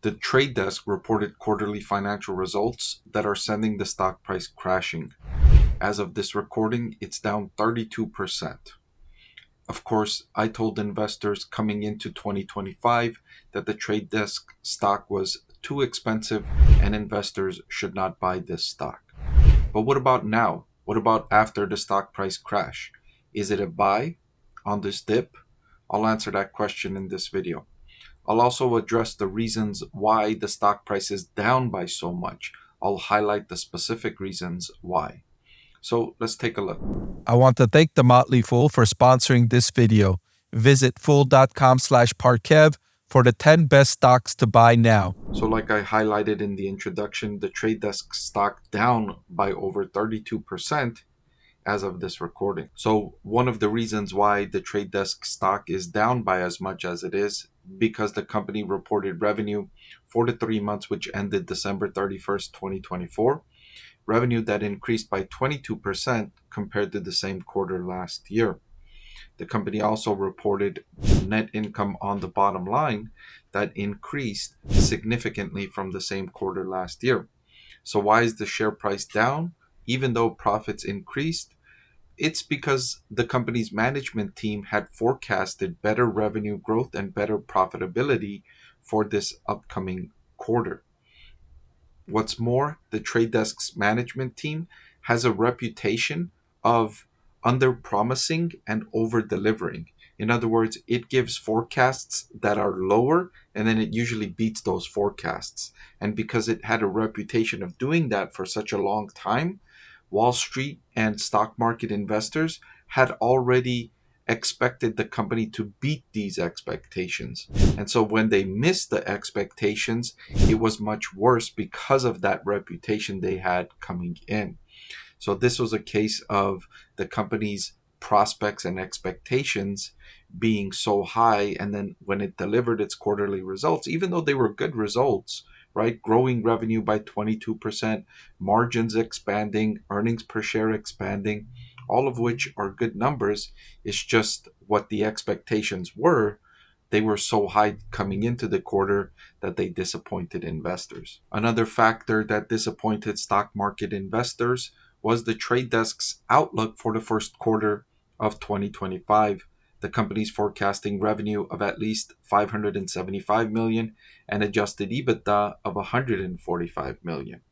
The trade desk reported quarterly financial results that are sending the stock price crashing. As of this recording, it's down 32%. Of course, I told investors coming into 2025 that the trade desk stock was too expensive and investors should not buy this stock. But what about now? What about after the stock price crash? Is it a buy on this dip? I'll answer that question in this video. I'll also address the reasons why the stock price is down by so much. I'll highlight the specific reasons why. So let's take a look. I want to thank The Motley Fool for sponsoring this video. Visit fool.com/Parkev for the 10 best stocks to buy now. So like I highlighted in the introduction, the trade desk stock down by over 32% as of this recording. So one of the reasons why the trade desk stock is down by as much as it is, because the company reported revenue for the 3 months which ended December 31st, 2024. Revenue that increased by 22% compared to the same quarter last year. The company also reported net income on the bottom line that increased significantly from the same quarter last year. So why is the share price down even though profits increased? It's because the company's management team had forecasted better revenue growth and better profitability for this upcoming quarter. What's more, the trade desk's management team has a reputation of under-promising and over-delivering. In other words, it gives forecasts that are lower and then it usually beats those forecasts. And because it had a reputation of doing that for such a long time, Wall Street and stock market investors had already expected the company to beat these expectations. And so when they missed the expectations, it was much worse because of that reputation they had coming in. So this was a case of the company's prospects and expectations being so high, and then when it delivered its quarterly results, even though they were good results, right? Growing revenue by 22%, margins expanding, earnings per share expanding, all of which are good numbers. It's just what the expectations were. They were so high coming into the quarter that they disappointed investors. Another factor that disappointed stock market investors was the trade desk's outlook for the first quarter of 2025. The company's forecasting revenue of at least $575 million and adjusted EBITDA of $145 million.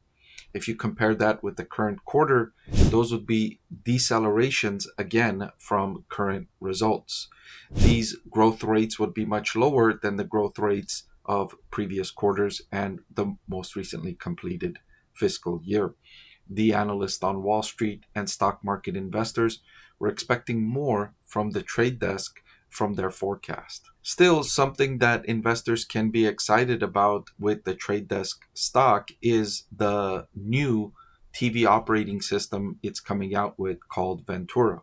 If you compare that with the current quarter, those would be decelerations again from current results. These growth rates would be much lower than the growth rates of previous quarters and the most recently completed fiscal year. The analysts on Wall Street and stock market investors were expecting more from the trade desk from their forecast. Still, something that investors can be excited about with the trade desk stock is the new TV operating system it's coming out with called Ventura.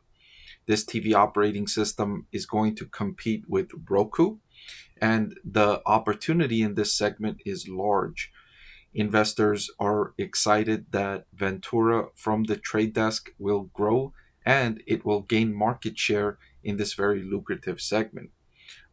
This TV operating system is going to compete with Roku, and the opportunity in this segment is large. Investors are excited that Ventura from the trade desk will grow and it will gain market share in this very lucrative segment.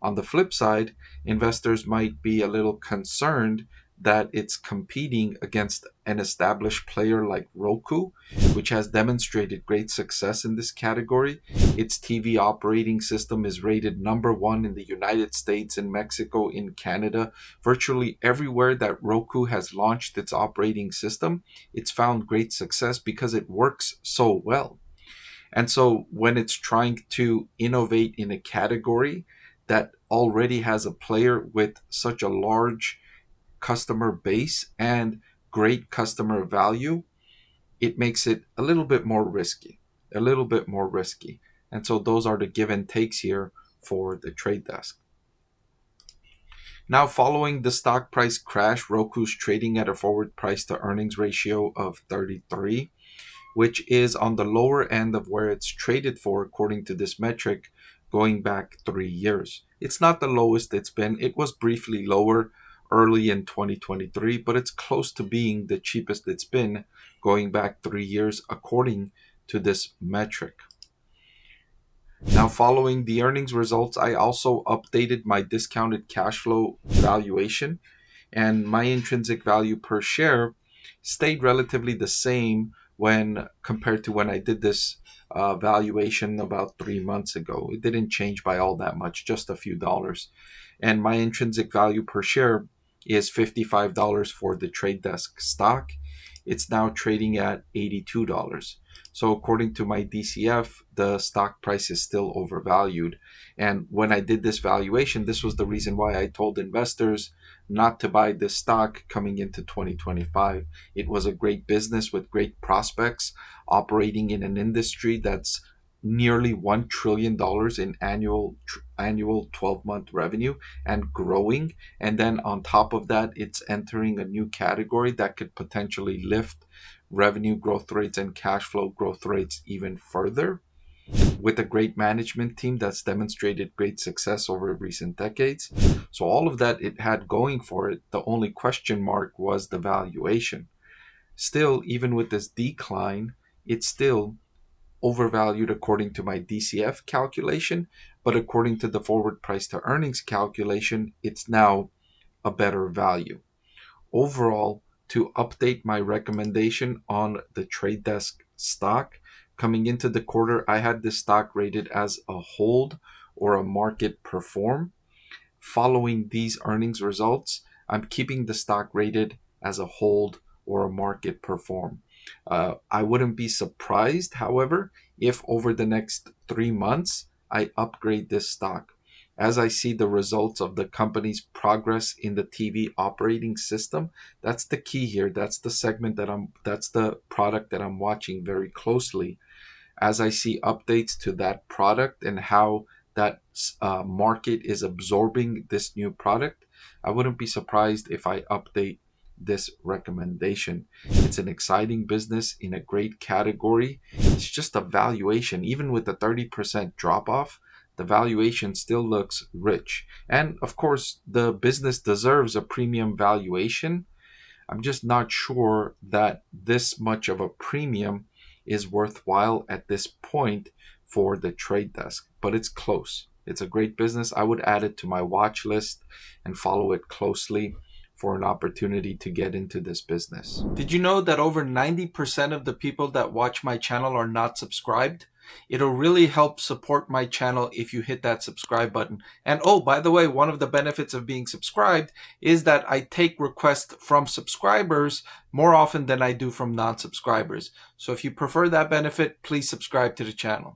On the flip side, investors might be a little concerned that it's competing against an established player like Roku, which has demonstrated great success in this category. Its TV operating system is rated #1 in the United States, in Mexico, in Canada. Virtually everywhere that Roku has launched its operating system, it's found great success because it works so well. And so when it's trying to innovate in a category that already has a player with such a large customer base and great customer value, it makes it a little bit more risky. And so those are the give and takes here for the trade desk. Now, following the stock price crash, Roku's trading at a forward price to earnings ratio of 33, which is on the lower end of where it's traded for according to this metric going back 3 years. It's not the lowest it's been. It was briefly lower early in 2023, but it's close to being the cheapest it's been going back 3 years according to this metric. Now, following the earnings results, I also updated my discounted cash flow valuation. and my intrinsic value per share stayed relatively the same when compared to when I did this valuation about 3 months ago. It didn't change by all that much, just a few dollars. And my intrinsic value per share is $55 for the trade desk stock. It's now trading at $82. So according to my DCF, the stock price is still overvalued. And when I did this valuation, this was the reason why I told investors not to buy this stock coming into 2025. It was a great business with great prospects, operating in an industry that's nearly $1 trillion in annual 12-month revenue and growing. And then on top of that, it's entering a new category that could potentially lift revenue growth rates and cash flow growth rates even further, with a great management team that's demonstrated great success over recent decades. So all of that it had going for it. The only question mark was the valuation. Still, even with this decline, it's still overvalued according to my DCF calculation, but according to the forward price to earnings calculation, it's now a better value. Overall, to update my recommendation on the trade desk stock, coming into the quarter, I had this stock rated as a hold or a market perform. Following these earnings results, I'm keeping the stock rated as a hold or a market perform. I wouldn't be surprised, however, if over the next 3 months I upgrade this stock. As I see the results of the company's progress in the TV operating system, that's the key here. That's the segment that's the product that I'm watching very closely. As I see updates to that product and how that market is absorbing this new product, I wouldn't be surprised if I update this recommendation. It's an exciting business in a great category. It's just a valuation. Even with the 30% drop off, the valuation still looks rich. And of course, the business deserves a premium valuation. I'm just not sure that this much of a premium is worthwhile at this point for the trade desk, but it's close. It's a great business. I would add it to my watch list and follow it closely for an opportunity to get into this business. Did you know that over 90% of the people that watch my channel are not subscribed? It'll really help support my channel if you hit that subscribe button. And oh, by the way, one of the benefits of being subscribed is that I take requests from subscribers more often than I do from non-subscribers. So if you prefer that benefit, please subscribe to the channel.